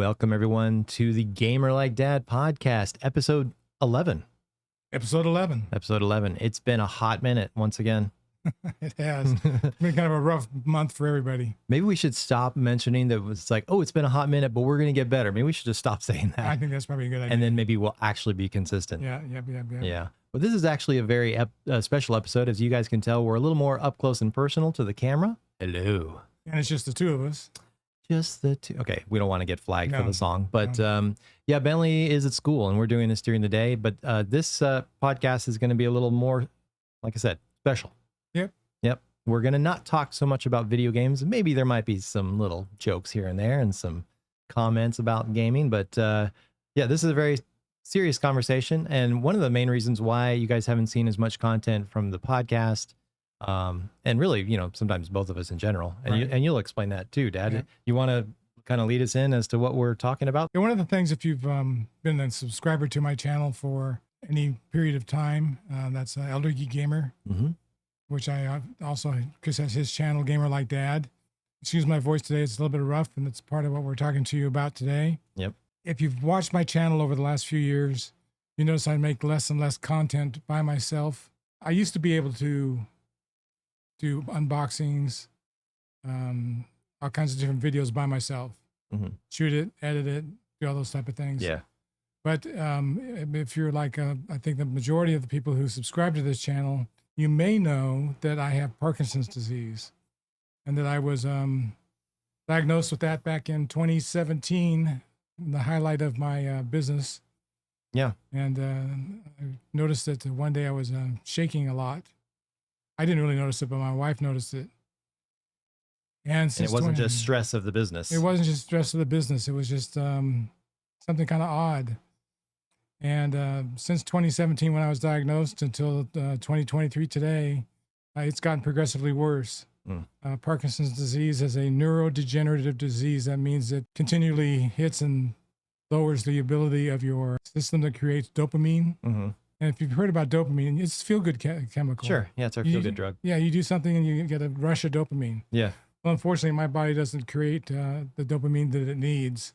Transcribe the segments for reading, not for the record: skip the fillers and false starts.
Welcome, everyone, to the Gamer Like Dad podcast, episode 11. Episode 11. Episode 11. It's been a hot minute once again. It has. It's been kind of a rough month for everybody. Maybe we should stop mentioning that it's like, oh, it's been a hot minute, but we're going to get better. Maybe we should just stop saying that. I think that's probably a good idea. And then maybe we'll actually be consistent. Yeah. Yeah. Well, this is actually a very special episode. As you guys can tell, we're a little more up close and personal to the camera. Hello. And it's just the two of us. Just the two. Okay, we don't want to get flagged for the song, but no. Yeah, Bentley is at school and we're doing this during the day. But this podcast is going to be a little more, like I said, special. Yep. We're going to not talk so much about video games. Maybe there might be some little jokes here and there and some comments about gaming. But yeah, this is a very serious conversation. And one of the main reasons why you guys haven't seen as much content from the podcast, and really, you know, sometimes both of us in general, and right. you'll explain that too, Dad. Yeah. You want to kind of lead us in as to what we're talking about? Yeah, one of the things, if you've been a subscriber to my channel for any period of time, that's Elder Geek Gamer, which I also, Chris has his channel, Gamer Like Dad. Excuse my voice today, it's a little bit rough, and it's part of what we're talking to you about today. Yep. If you've watched my channel over the last few years, you notice I make less and less content by myself. I used to be able to do unboxings, all kinds of different videos by myself, shoot it, edit it, do all those type of things. Yeah. But if you're like, I think the majority of the people who subscribe to this channel, you may know that I have Parkinson's disease and that I was diagnosed with that back in 2017, the highlight of my business. Yeah. And I noticed that one day I was shaking a lot. I didn't really notice it, but my wife noticed it. And it wasn't just stress of the business. It wasn't just stress of the business. It was just something kind of odd. And since 2017, when I was diagnosed, until 2023 today, it's gotten progressively worse. Parkinson's disease is a neurodegenerative disease. That means it continually hits and lowers the ability of your system that creates dopamine. And if you've heard about dopamine, it's a feel-good chemical. Sure. Yeah, it's our feel-good drug. Yeah, you do something and you get a rush of dopamine. Yeah. Well, unfortunately, my body doesn't create the dopamine that it needs.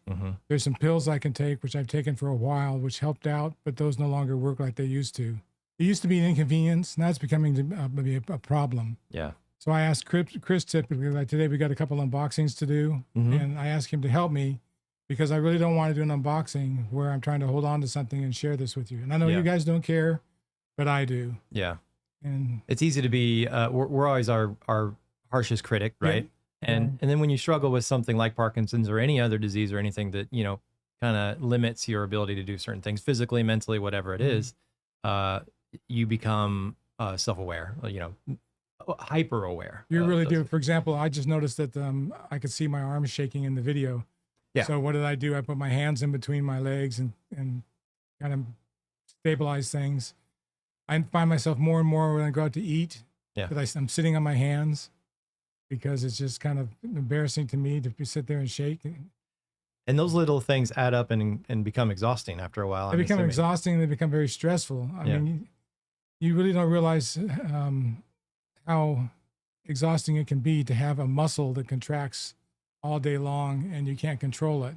There's some pills I can take, which I've taken for a while, which helped out, but those no longer work like they used to. It used to be an inconvenience. Now it's becoming to be a problem. Yeah. So I asked Chris typically, like today we got a couple unboxings to do, and I asked him to help me because I really don't want to do an unboxing where I'm trying to hold on to something and share this with you. And I know you guys don't care, but I do. Yeah. And it's easy to be, we're always our harshest critic, right? Yeah. And then when you struggle with something like Parkinson's or any other disease or anything that, you know, kind of limits your ability to do certain things physically, mentally, whatever it is, you become self-aware, you know, hyper-aware. You really do. For example, I just noticed that I could see my arms shaking in the video. Yeah. So what did I do? I put my hands in between my legs and kind of stabilize things. I find myself more and more when I go out to eat that I'm sitting on my hands because it's just kind of embarrassing to me to sit there and shake. And those little things add up and become exhausting after a while. They become exhausting. They become very stressful. I mean, you really don't realize how exhausting it can be to have a muscle that contracts all day long and you can't control it.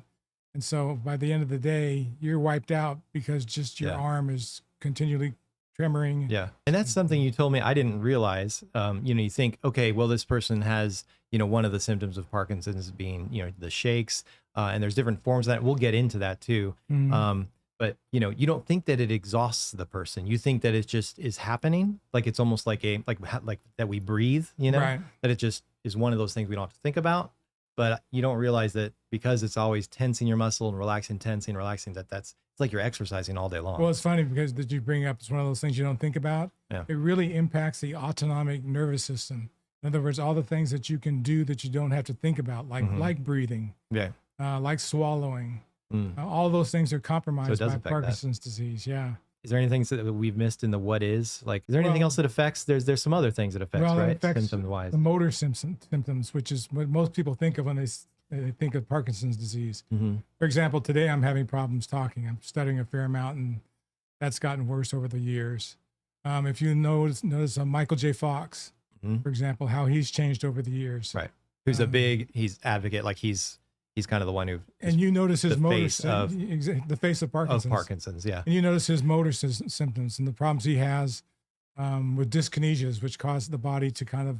And so by the end of the day, you're wiped out because just your arm is continually tremoring. Yeah. And that's something you told me I didn't realize. You know, you think, okay, well, this person has, you know, one of the symptoms of Parkinson's being, you know, the shakes, and there's different forms of that. We'll get into that too. But, you know, you don't think that it exhausts the person. You think that it just is happening. Like it's almost like like that we breathe, you know, that it just is one of those things we don't have to think about. But you don't realize that because it's always tensing your muscle and relaxing, tensing, relaxing, it's like you're exercising all day long. Well, it's funny because that you bring up, it's one of those things you don't think about. Yeah. It really impacts the autonomic nervous system. In other words, all the things that you can do that you don't have to think about, like breathing, like swallowing. All those things are compromised by Parkinson's disease. Yeah. Is there anything that we've missed in the what is? Like, is there anything else that affects? There's some other things that affects, right? It affects symptom-wise. The motor symptoms, which is what most people think of when they think of Parkinson's disease. For example, today I'm having problems talking. I'm stuttering a fair amount, and that's gotten worse over the years. If you notice Michael J. Fox, for example, how he's changed over the years. Right. Who's he's advocate, like he's he's kind of the one who And you notice his the motor, face of the face of Parkinson's. Parkinson's, yeah. And you notice his motor symptoms and the problems he has with dyskinesias, which cause the body to kind of.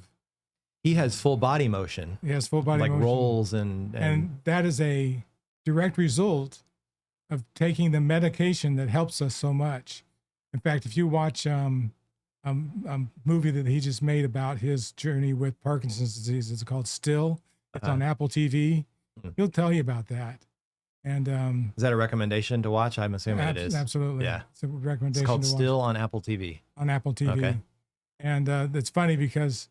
He has full body motion. He has full body like motion. rolls and that is a direct result of taking the medication that helps us so much. In fact, if you watch a movie that he just made about his journey with Parkinson's disease, it's called Still. It's on Apple TV. He'll tell you about that. And is that a recommendation to watch? I'm assuming it is. Absolutely. Yeah. It's a recommendation. It's called to watch. Still on Apple TV. On Apple TV. Okay. And it's funny because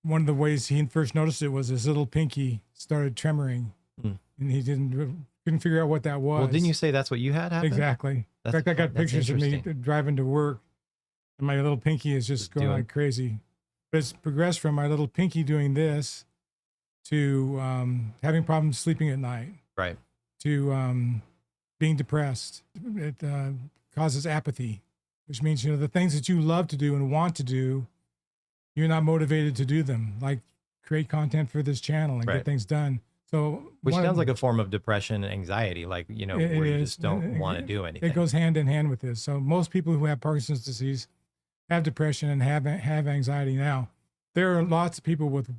one of the ways he first noticed it was his little pinky started tremoring, and he couldn't figure out what that was. Well, didn't you say that's what you had happen? Exactly. In fact, I got pictures of me driving to work, and my little pinky is just going like crazy. But it's progressed from my little pinky doing this to having problems sleeping at night. Right. To being depressed. It causes apathy, which means, the things that you love to do and want to do, you're not motivated to do them, like create content for this channel and get things done. So, which sounds like a form of depression and anxiety, like, where you just don't want to do anything. It goes hand in hand with this. So most people who have Parkinson's disease have depression and have anxiety. Now, there are lots of people with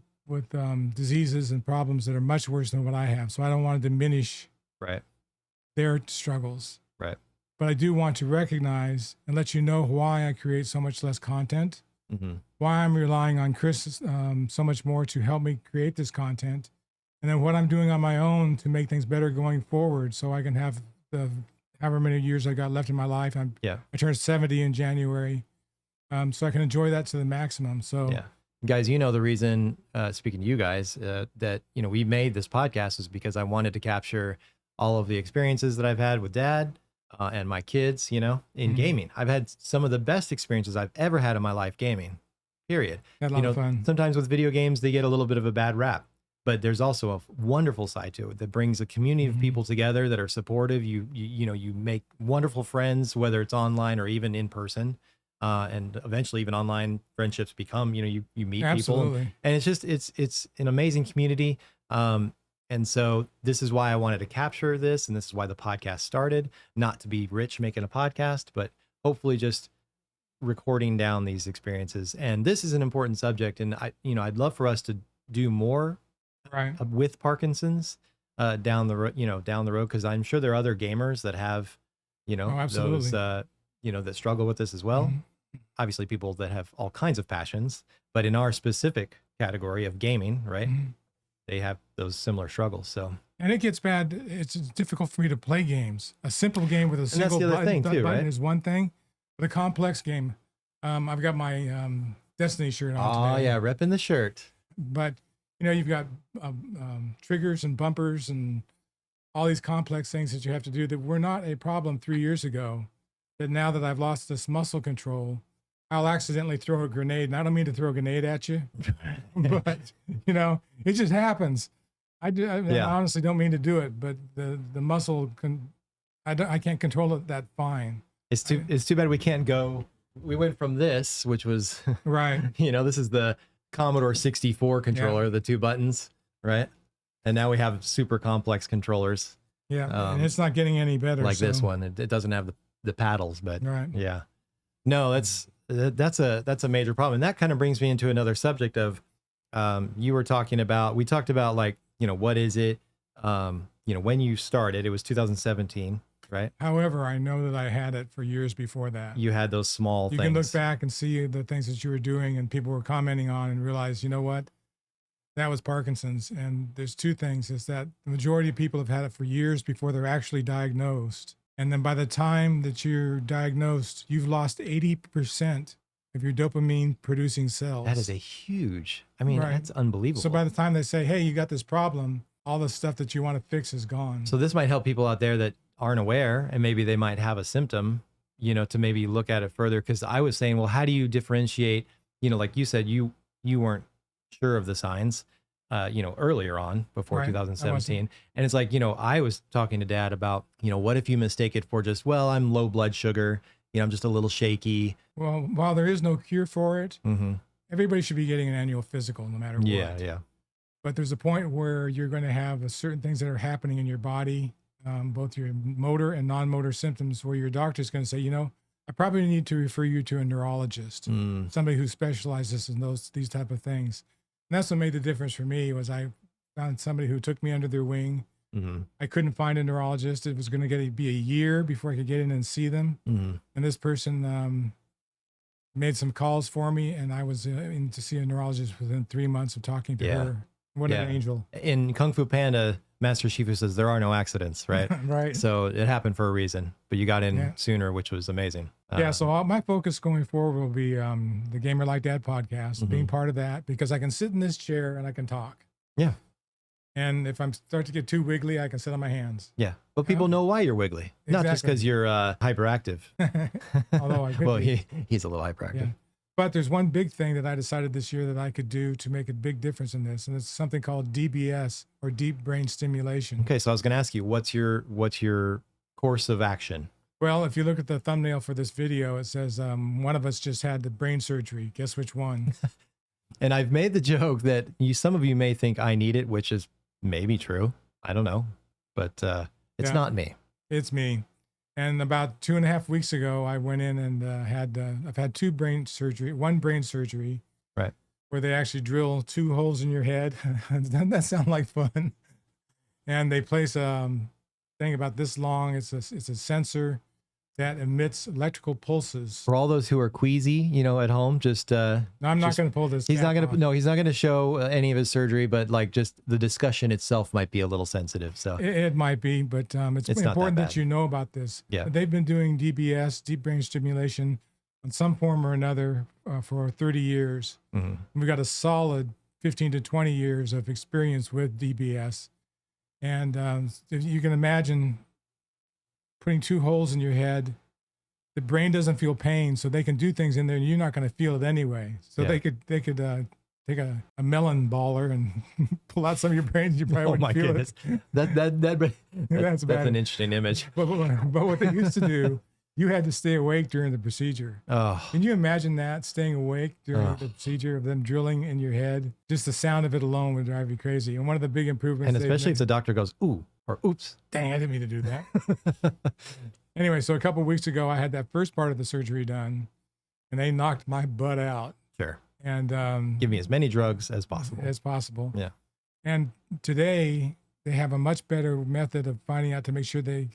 diseases and problems that are much worse than what I have. So I don't want to diminish their struggles. Right. But I do want to recognize and let you know why I create so much less content, why I'm relying on Chris so much more to help me create this content, and then what I'm doing on my own to make things better going forward so I can have the however many years I got left in my life. I turned 70 in January, so I can enjoy that to the maximum. So guys, the reason, speaking to you guys, that, we made this podcast is because I wanted to capture all of the experiences that I've had with Dad and my kids, in gaming. I've had some of the best experiences I've ever had in my life gaming, period. Had a lot of fun. Sometimes with video games, they get a little bit of a bad rap, but there's also a wonderful side to it that brings a community of people together that are supportive. You make wonderful friends, whether it's online or even in person. And eventually even online friendships become, you meet people, and it's an amazing community. And so this is why I wanted to capture this. And this is why the podcast started, not to be rich making a podcast, but hopefully just recording down these experiences. And this is an important subject. And I'd love for us to do more with Parkinson's down the road. Cause I'm sure there are other gamers that have, those, that struggle with this as well. Obviously people that have all kinds of passions, but in our specific category of gaming, right, they have those similar struggles. So, and it gets bad. It's difficult for me to play games. A simple game with a single button is one thing, but a complex game. I've got my Destiny shirt on today. Oh yeah, repping the shirt. But you've got triggers and bumpers and all these complex things that you have to do that were not a problem 3 years ago. That now that I've lost this muscle control, I'll accidentally throw a grenade. And I don't mean to throw a grenade at you, but it just happens. I honestly don't mean to do it, but the muscle I can't control it that fine. It's too bad we can't go. We went from this, which was this is the Commodore 64 controller, the 2 buttons, right? And now we have super complex controllers. Yeah, and it's not getting any better. Like this one, it doesn't have the paddles, but no, that's a major problem. And that kind of brings me into another subject of, we talked about like, what is it? When you started, it was 2017, right? However, I know that I had it for years before that. You had those small things. You can look back and see the things that you were doing and people were commenting on and realize, what? That was Parkinson's. And there's 2 things, is that the majority of people have had it for years before they're actually diagnosed. And then by the time that you're diagnosed, you've lost 80% of your dopamine producing cells. That is a huge, that's unbelievable. So by the time they say, hey, you got this problem, all the stuff that you want to fix is gone. So this might help people out there that aren't aware, and maybe they might have a symptom, to maybe look at it further. Cause I was saying, well, how do you differentiate, like you said, you weren't sure of the signs, earlier on before 2017. And it's like, I was talking to Dad about, what if you mistake it for just, well, I'm low blood sugar, I'm just a little shaky. Well, while there is no cure for it, everybody should be getting an annual physical no matter what. Yeah. But there's a point where you're going to have certain things that are happening in your body, both your motor and non-motor symptoms, where your doctor's going to say, I probably need to refer you to a neurologist, somebody who specializes in these type of things. And that's what made the difference for me was I found somebody who took me under their wing. I couldn't find a neurologist. It was going to be a year before I could get in and see them. And this person made some calls for me, and I was in to see a neurologist within 3 months of talking to her. What an angel. In Kung Fu Panda, Master Shifu says there are no accidents, right? Right. So it happened for a reason, but you got in sooner, which was amazing. So my focus going forward will be the Gamer Like Dad podcast, being part of that, because I can sit in this chair and I can talk. Yeah. And if I start to get too wiggly, I can sit on my hands. Yeah. But people know why you're wiggly, not just because you're hyperactive. Although I could well, be. he's a little hyperactive. Yeah. But there's one big thing that I decided this year that I could do to make a big difference in this, and it's something called DBS, or deep brain stimulation. Okay, so I was going to ask you, what's your course of action? Well, if you look at the thumbnail for this video, it says one of us just had the brain surgery. Guess which one? And I've made the joke that some of you may think I need it, which is maybe true. I don't know, but it's not me. It's me. And about 2.5 weeks ago, I went in and I've had one brain surgery, right? Where they actually drill 2 holes in your head. Doesn't that sound like fun? And they place a thing about this long. It's a sensor that emits electrical pulses. For all those who are queasy, at home, just no, I'm not going to pull this. He's not going to. No, he's not going to show any of his surgery, but like just the discussion itself might be a little sensitive. So it might be, but it's important that you know about this. Yeah, they've been doing DBS, deep brain stimulation, in some form or another for 30 years. We've got a solid 15 to 20 years of experience with DBS, and if you can imagine putting 2 holes in your head, the brain doesn't feel pain, so they can do things in there, and you're not going to feel it anyway. So they could take a melon baller and pull out some of your brains. You probably wouldn't feel goodness. it. That's an interesting image. But what they used to do, you had to stay awake during the procedure. Oh, can you imagine that, staying awake during the procedure of them drilling in your head? Just the sound of it alone would drive you crazy. And one of the big improvements, and especially if the doctor goes, "Ooh," or "Oops." Dang, I didn't mean to do that. Anyway, so a couple of weeks ago, I had that first part of the surgery done, and they knocked my butt out. Sure. And give me as many drugs as possible. Yeah. And today, they have a much better method of finding out to make sure they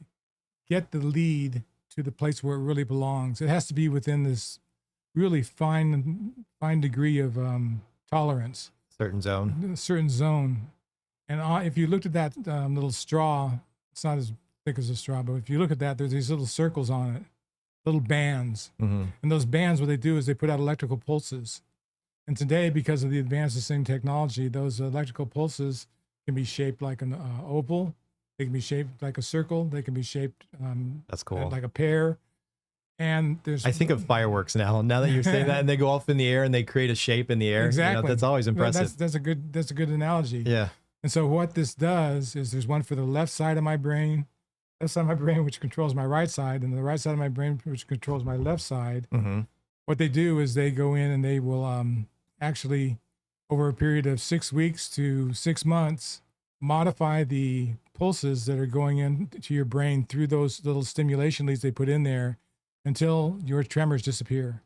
get the lead to the place where it really belongs. It has to be within this really fine degree of tolerance. Certain zone. And if you looked at that little straw, it's not as thick as a straw, but if you look at that, there's these little circles on it, little bands. And those bands, what they do is they put out electrical pulses. And today, because of the advances in technology, those electrical pulses can be shaped like an oval. They can be shaped like a circle. They can be shaped that's cool, like a pear. And I think of fireworks now that you're saying that, and they go off in the air and they create a shape in the air. Exactly. That's always impressive. That's a good analogy. Yeah. And so what this does is there's one for the left side of my brain, which controls my right side, and the right side of my brain, which controls my left side. What they do is they go in and they will actually, over a period of 6 weeks to 6 months, modify the pulses that are going into your brain through those little stimulation leads they put in there until your tremors disappear.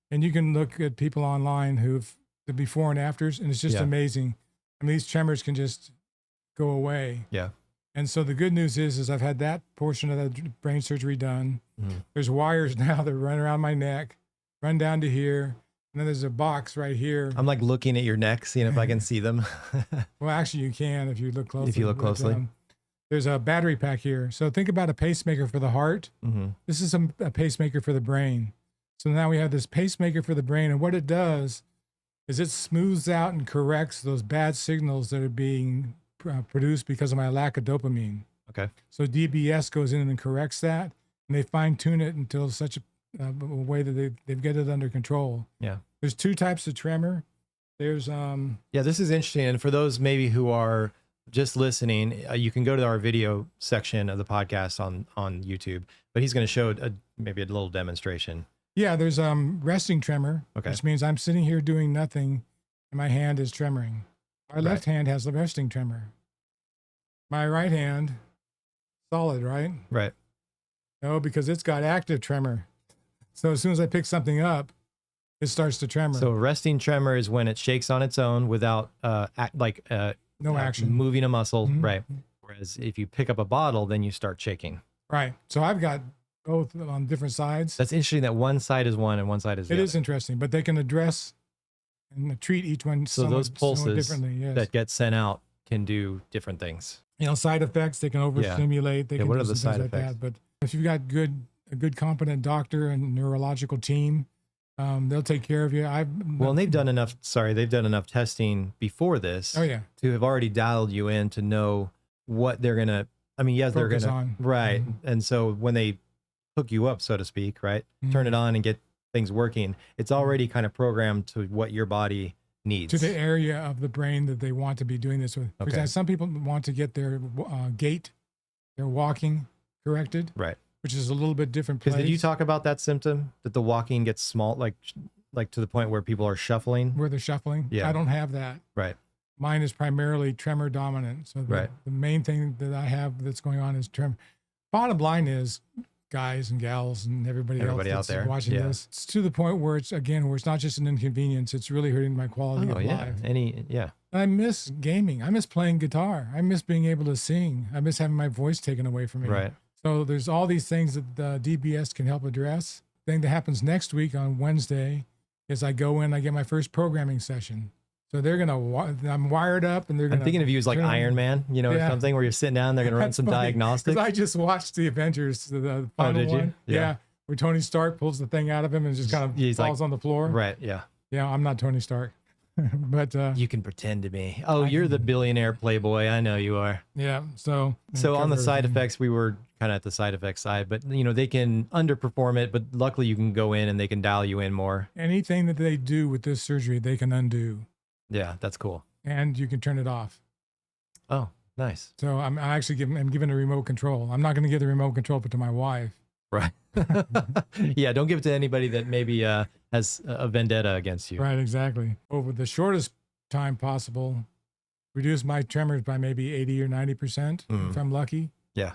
And you can look at people online who've the before and afters, and it's just amazing. I mean, these tremors can just go away. Yeah. And so the good news is I've had that portion of the brain surgery done. There's wires now that run around my neck, run down to here. And then there's a box right here. I'm like looking at your neck, seeing if I can see them. Well, actually, you can if you look closely. But, there's a battery pack here. So think about a pacemaker for the heart. This is a pacemaker for the brain. So now we have this pacemaker for the brain. And what it does is it smooths out and corrects those bad signals that are being produced because of my lack of dopamine. Okay. So DBS goes in and corrects that. And they fine tune it until such a way that they get it under control. Yeah. There's 2 types of tremor. There's this is interesting. And for those maybe who are just listening, you can go to our video section of the podcast on YouTube, but he's going to show maybe a little demonstration. Yeah, there's resting tremor, okay, which means I'm sitting here doing nothing and my hand is tremoring. My left hand has the resting tremor. My right hand, solid, right? Right. No, because it's got active tremor. So as soon as I pick something up, it starts to tremor. So resting tremor is when it shakes on its own without no action. moving a muscle. Mhm. Right. Whereas if you pick up a bottle, then you start shaking. Right. So I've got both on different sides. That's interesting that one side is one and one side is the It other. is interesting, but they can address and treat each one So those pulses differently. Yes. that get sent out can do different things. Side effects, they can overstimulate. They can what do are the some side things like effects? that. But if you've got a good competent doctor and neurological team, they'll take care of you. Well, and they've done enough testing before this Oh yeah. to have already dialed you in to know what they're going to, yes, they're going Focus to, on. right. And so when they hook you up, so to speak, right, turn it on and get things working, it's already kind of programmed to what your body needs. To the area of the brain that they want to be doing this with. For Okay. example, some people want to get their gait, their walking corrected, Right. which is a little bit different place. Because did you talk about that symptom, that the walking gets small, like to the point where people are shuffling? Where they're shuffling? Yeah. I don't have that. Right. Mine is primarily tremor dominant. So Right. the main thing that I have that's going on is tremor. Bottom line is, guys and gals and everybody else out that's there watching this, it's to the point where it's not just an inconvenience, it's really hurting my quality of life. And I miss gaming. I miss playing guitar. I miss being able to sing. I miss having my voice taken away from me. Right. So there's all these things that DBS can help address. The thing that happens next week on Wednesday is I go in, I get my first programming session. So they're I'm wired up, and they're gonna. I'm thinking of you as like Iron Man, or something, where you're sitting down, they're gonna run some diagnostics. Because I just watched the Avengers, the final one. Yeah. Where Tony Stark pulls the thing out of him and just kind of falls on the floor. Right. Yeah. Yeah, I'm not Tony Stark, but you can pretend to be. Oh, you're the billionaire playboy. I know you are. Yeah. So on the side effects, we were kind of at the side effect side, but they can underperform it, but luckily you can go in and they can dial you in more. Anything that they do with this surgery, they can undo. Yeah, that's cool. And you can turn it off. Oh, nice. So I'm giving a remote control. I'm not going to give the remote control to my wife. Right. Yeah, don't give it to anybody that maybe has a vendetta against you. Right, exactly. Over the shortest time possible, reduce my tremors by maybe 80 or 90% if I'm lucky. Yeah.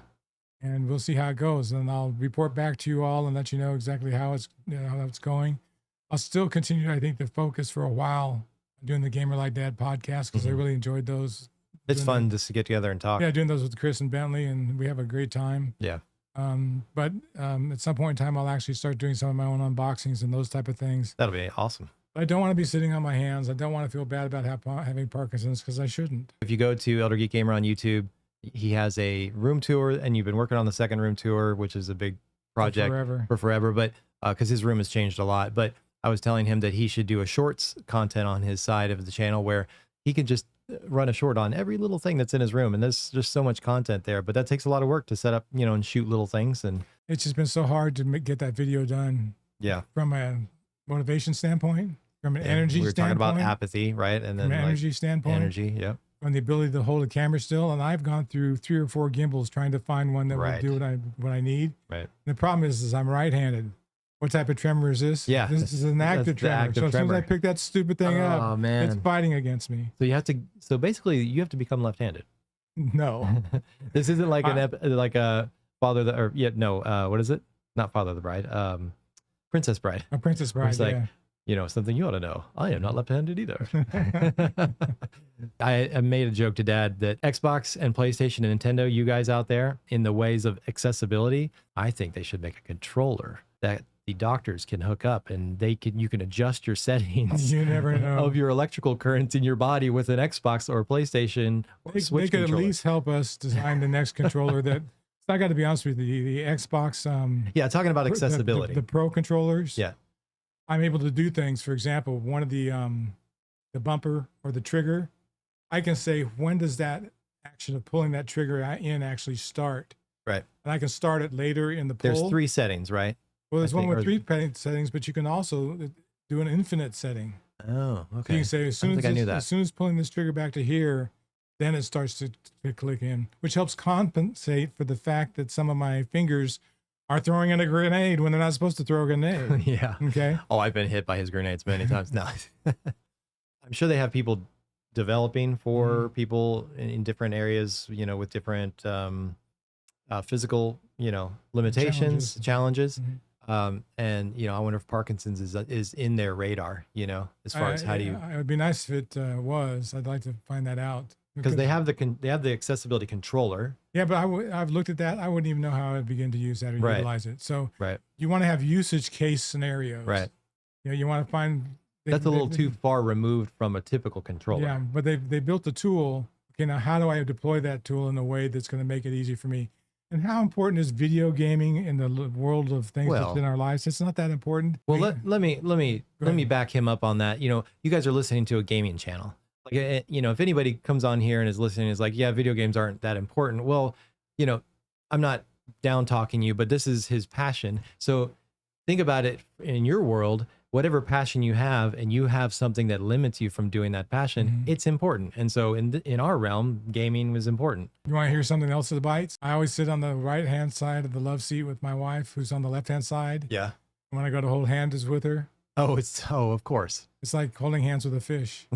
And we'll see how it goes. And I'll report back to you all and let you know exactly how it's going. I'll still continue, I think, to focus for a while doing the Gamer Like Dad podcast because I really enjoyed those. It's fun just to get together and talk. Yeah, doing those with Chris and Bentley, and we have a great time. Yeah. But at some point in time, I'll actually start doing some of my own unboxings and those type of things. That'll be awesome. I don't want to be sitting on my hands. I don't want to feel bad about having Parkinson's because I shouldn't. If you go to Elder Geek Gamer on YouTube, he has a room tour, and you've been working on the second room tour, which is a big project for forever. But because his room has changed a lot. But I was telling him that he should do a shorts content on his side of the channel where he can just run a short on every little thing that's in his room. And there's just so much content there, but that takes a lot of work to set up, and shoot little things. And it's just been so hard to get that video done. Yeah. From a motivation standpoint, from an energy standpoint. We were talking about apathy, right? And then from an energy standpoint. Energy, yeah. From the ability to hold a camera still. And I've gone through 3 or 4 gimbals trying to find one that will do what I need. Right. And the problem is I'm right-handed. What type of tremor is this? Yeah. This is an active tremor. So as soon as I pick that stupid thing up, it's fighting against me. So basically you have to become left-handed. No. This isn't like a what is it? Not Father of the Bride. Princess Bride. A Princess Bride, something you ought to know. I am not left-handed either. I made a joke to Dad that Xbox and PlayStation and Nintendo, you guys out there, in the ways of accessibility, I think they should make a controller that the doctors can hook up, and you can adjust your settings. You never know. Of your electrical currents in your body with an Xbox or a PlayStation or Switch They could controller. at least help us design the next controller that. I got to be honest with you, the Xbox. Talking about accessibility. The Pro controllers. Yeah. I'm able to do things. For example, one of the bumper or the trigger, I can say, when does that action of pulling that trigger in actually start? Right. And I can start it later in the pull. There's 3 settings, right? Well, there's one with 3 settings, but you can also do an infinite setting. Oh, okay. So you can say, as soon as pulling this trigger back to here, then it starts to click in, which helps compensate for the fact that some of my fingers are throwing in a grenade when they're not supposed to throw a grenade. Yeah. Okay. Oh, I've been hit by his grenades many times. No, I'm sure they have people developing for people in different areas, with different physical, limitations, challenges. And I wonder if Parkinson's is in their radar, as far as how do you, It would be nice if it was. I'd like to find that out. because they have the accessibility controller. Yeah, but I've looked at that. I wouldn't even know how I'd begin to use that or Right. utilize it. So Right. you want to have usage case scenarios. Right. You want to find That's a little too far removed from a typical controller. Yeah, but they built a tool. Okay, now how do I deploy that tool in a way that's going to make it easy for me? And how important is video gaming in the world of things that's in our lives? It's not that important. Well, let me back him up on that. You guys are listening to a gaming channel. Like, if anybody comes on here and is listening, is like, yeah, video games aren't that important. Well, I'm not down talking you, but this is his passion. So think about it in your world. Whatever passion you have, and you have something that limits you from doing that passion, it's important. And so in our realm, gaming was important. You want to hear something else that bites? I always sit on the right-hand side of the love seat with my wife, who's on the left-hand side. Yeah. When I go to hold hands with her. Oh, of course. It's like holding hands with a fish.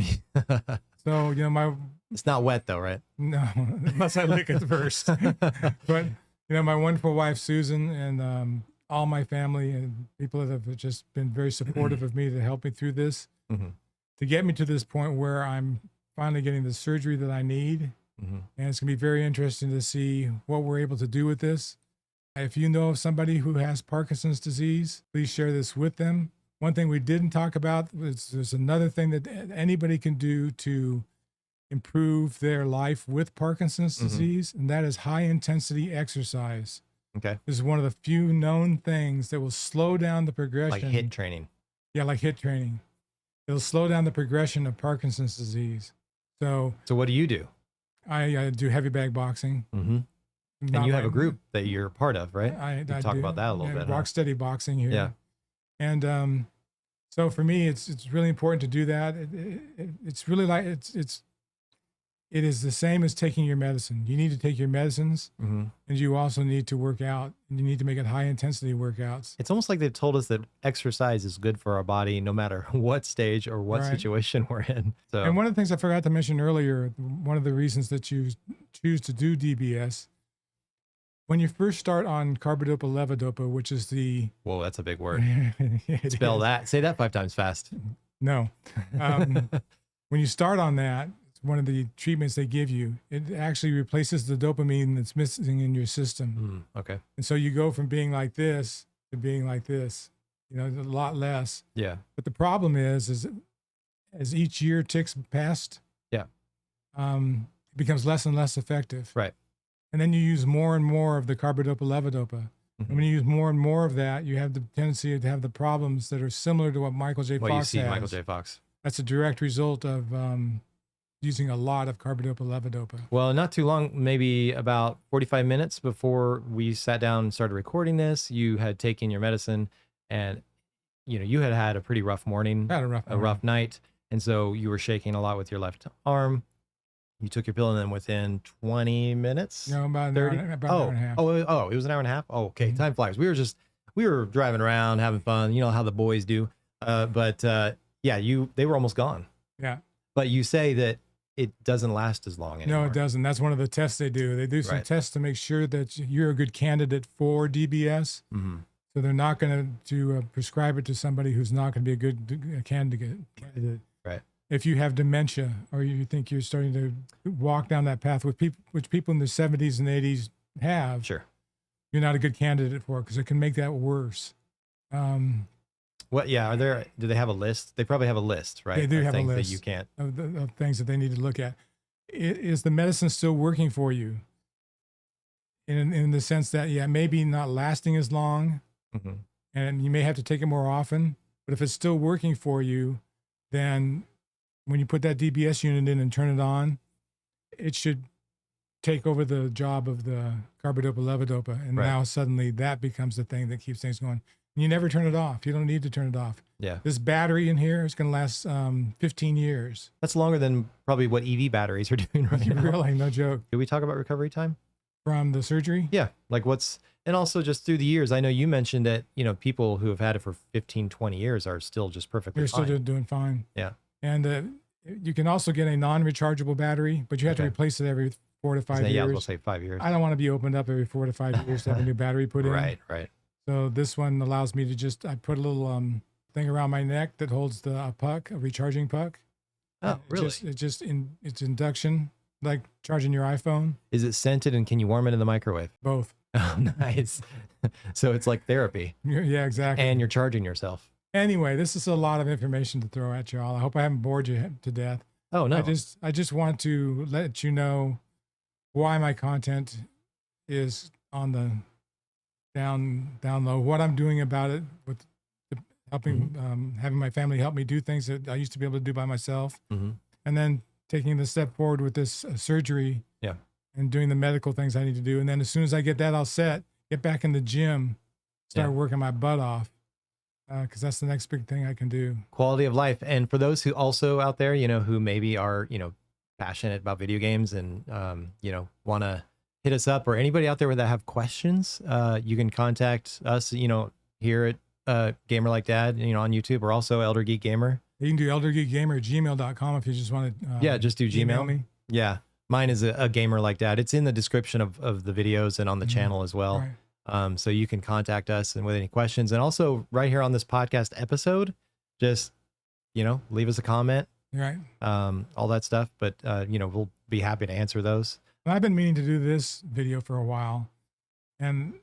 So, it's not wet though, right? No, unless I lick it first. But, my wonderful wife, Susan, and all my family and people that have just been very supportive of me to help me through this, to get me to this point where I'm finally getting the surgery that I need. And it's going to be very interesting to see what we're able to do with this. If you know of somebody who has Parkinson's disease, please share this with them. One thing we didn't talk about is there's another thing that anybody can do to improve their life with Parkinson's disease, and that is high intensity exercise. Okay. This is one of the few known things that will slow down the progression. Like HIIT training. Yeah, like HIIT training. It'll slow down the progression of Parkinson's disease. So what do you do? I do heavy bag boxing. And you have a group that you're part of, right? I talk about that a little bit. Rock steady boxing here. Yeah. And so for me, it's really important to do that. It's really like it is the same as taking your medicine. You need to take your medicines, and you also need to work out. And you need to make it high intensity workouts. It's almost like they've told us that exercise is good for our body, no matter what stage or what situation we're in. So, and one of the things I forgot to mention earlier, one of the reasons that you choose to do DBS, when you first start on carbidopa levodopa, which is the... Whoa, that's a big word. Spell that. Say that 5 times fast. No. When you start on that, one of the treatments they give you, it actually replaces the dopamine that's missing in your system. Okay. And so you go from being like this to being like this, a lot less. Yeah. But the problem is as each year ticks past, it becomes less and less effective. Right. And then you use more and more of the carbidopa levodopa. And when you use more and more of that, you have the tendency to have the problems that are similar to what Michael J. Fox has. Michael J. Fox. That's a direct result of using a lot of carbidopa levodopa. Well, not too long, maybe about 45 minutes before we sat down and started recording this, you had taken your medicine, and you had a pretty rough morning, Had a rough night, and so you were shaking a lot with your left arm. You took your pill, and then within 20 minutes, No, about 30? an hour and a half. Oh, it was an hour and a half. Oh, okay. Time flies. We were driving around having fun. You know how the boys do. But they were almost gone. Yeah. But you say that it doesn't last as long anymore. No, it doesn't. That's one of the tests they do. They do some tests to make sure that you're a good candidate for DBS. So they're not going to prescribe it to somebody who's not going to be a good candidate. Right. If you have dementia, or you think you're starting to walk down that path which people in their 70s and 80s have, Sure. you're not a good candidate for it because it can make that worse. What? Yeah. Do they have a list? They probably have a list, right? They do have a things list that you can't. of things that they need to look at. Is the medicine still working for you? In the sense that, maybe not lasting as long, and you may have to take it more often. But if it's still working for you, then when you put that DBS unit in and turn it on, it should take over the job of the carbidopa levodopa, and now suddenly that becomes the thing that keeps things going. And you never turn it off. You don't need to turn it off. Yeah. This battery in here is going to last 15 years. That's longer than probably what EV batteries are doing right now. Really, no joke. Did we talk about recovery time? From the surgery? Yeah. Like and also just through the years, I know you mentioned that, people who have had it for 15, 20 years are still just perfectly They're fine. still doing fine. Yeah. And You can also get a non-rechargeable battery, but you have to Okay. replace it every 4 to 5 Yeah, I was years. gonna say 5 years. I don't want to be opened up every 4 to 5 years to have a new battery put in. Right, right. So this one allows me to just, I put a little thing around my neck that holds the puck, a recharging puck. Oh, really? It's induction, like charging your iPhone. Is it scented and can you warm it in the microwave? Both. Oh, nice. So it's like therapy. Yeah, exactly. And you're charging yourself. Anyway, this is a lot of information to throw at y'all. I hope I haven't bored you to death. Oh, no. I just want to let you know why my content is on the down low, what I'm doing about it with helping, having my family help me do things that I used to be able to do by myself. Mm-hmm. And then taking the step forward with this surgery. Yeah. And doing the medical things I need to do. And then as soon as I get that all set, get back in the gym, start working my butt off. Because that's the next big thing I can do. Quality of life. And for those who also out there, who maybe are, passionate about video games and, want to hit us up, or anybody out there that have questions, you can contact us, here at Gamer Like Dad, on YouTube, or also Elder Geek Gamer. You can do eldergeekgamer@gmail.com if you just want to. Just do Gmail. Email me. Yeah. Mine is a Gamer Like Dad. It's in the description of the videos and on the channel as well. Right. So you can contact us and with any questions, and also right here on this podcast episode, just, leave us a comment, Right. all that stuff. But, we'll be happy to answer those. I've been meaning to do this video for a while, and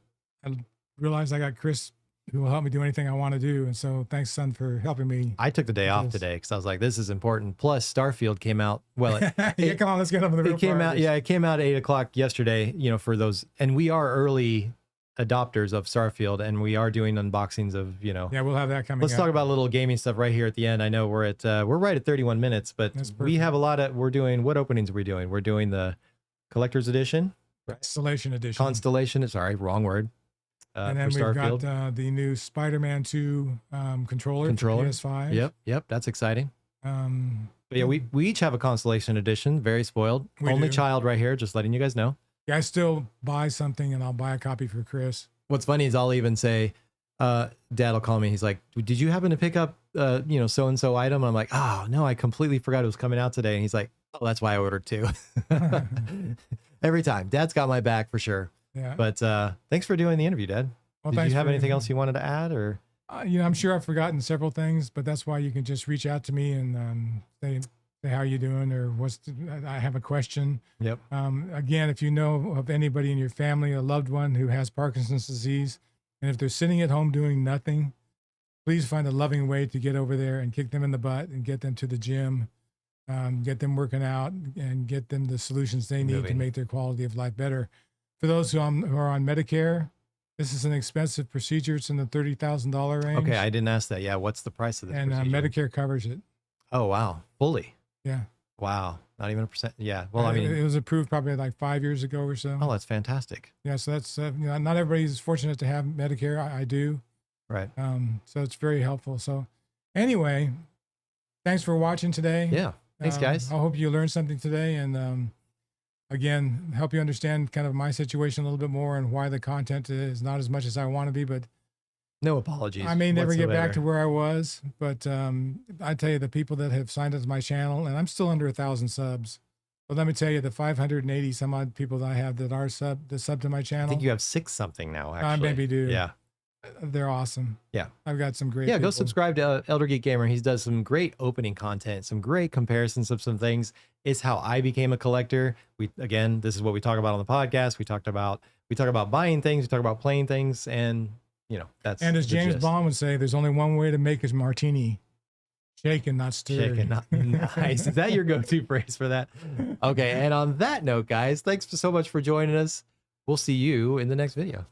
I realized I got Chris who will help me do anything I want to do. And so thanks, son, for helping me. I took the day off today because I was like, this is important. Plus Starfield came out. Well, yeah, come on, let's get up in the real it came part. out. Yeah. It came out at 8:00 yesterday, for those, and we are early adopters of Starfield, and we are doing unboxings of, Yeah, we'll have that coming Let's up. talk about a little gaming stuff right here at the end. I know we're right at 31 minutes, but we have a lot of, what openings are we doing? We're doing the collector's edition, Constellation edition. Constellation. Sorry, wrong word. And then for we've Starfield. got the new Spider-Man 2 controller. For PS5. Yep. That's exciting. But yeah, we each have a Constellation edition. Very spoiled. Only child right here. Just letting you guys know. Yeah, I still buy something and I'll buy a copy for Chris. What's funny is I'll even say, Dad will call me. He's like, did you happen to pick up, so-and-so item? And I'm like, oh, no, I completely forgot it was coming out today. And he's like, oh, that's why I ordered 2. Every time. Dad's got my back for sure. Yeah. But thanks for doing the interview, Dad. Well, Did you have anything else you wanted to add, or? I'm sure I've forgotten several things, but that's why you can just reach out to me and say how you doing, or I have a question. Yep. Again, if you know of anybody in your family, a loved one who has Parkinson's disease, and if they're sitting at home doing nothing, please find a loving way to get over there and kick them in the butt and get them to the gym, get them working out, and get them the solutions they need to make their quality of life better. For those who are on Medicare, this is an expensive procedure. It's in the $30,000 range. Okay, I didn't ask that. Yeah, what's the price of this and procedure? Medicare covers it. Oh, wow. Fully? Yeah. Wow. Not even 1%. Yeah. Well, I mean, it was approved probably like 5 years ago or so. Oh, that's fantastic. Yeah. So that's, not everybody's fortunate to have Medicare. I do. Right. So it's very helpful. So anyway, thanks for watching today. Yeah. Thanks, guys. I hope you learned something today, and again, help you understand kind of my situation a little bit more and why the content is not as much as I want to be, but no apologies. I may never get back to where I was, but I tell you, the people that have signed up to my channel, and I'm still under 1,000 subs. But let me tell you, the 580 some odd people that I have that are sub to my channel. I think you have 6 something now, actually. I maybe do. Yeah. They're awesome. Yeah. I've got some great Yeah, people. go subscribe to Elder Geek Gamer. He does some great opening content, some great comparisons of some things. It's how I became a collector. This is what we talk about on the podcast. We talk about buying things, we talk about playing things, and that's And as the James gist. Bond would say, there's only one way to make his martini. Shaken, not stirred. Shaken, not nice. Is that your go-to phrase for that? Okay, and on that note, guys, thanks so much for joining us. We'll see you in the next video.